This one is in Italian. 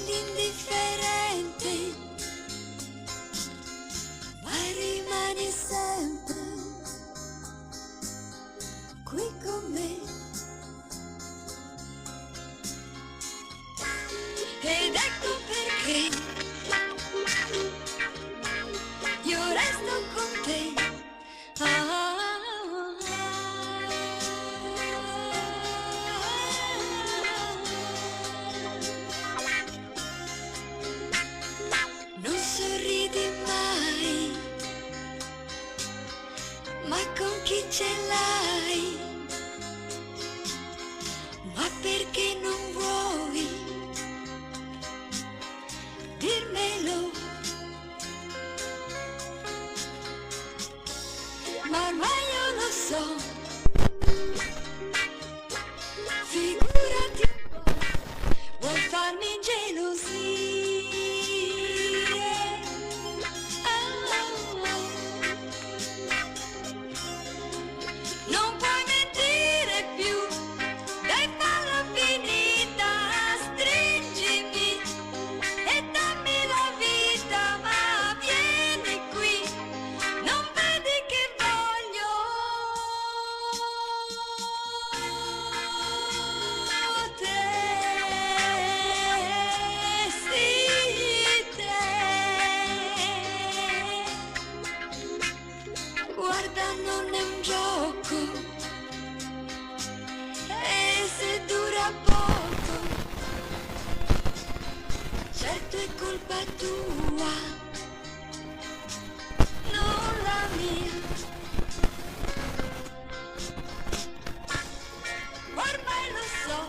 l'indifferente, ma rimani sempre qui con me. Ed ecco perché io resto con te. Non sorridi mai, ma con chi ce l'hai? Ma perché non vuoi dirmelo? Ma ormai io lo so, figurati un po', vuoi farmi ingelosire? Non puoi mentire più, dai farla finita, stringimi e dammi la vita, ma vieni qui, non vedi che voglio te, sì te. Guarda, non è un gioco, e se dura poco, certo è colpa tua, non la mia. Ormai lo so,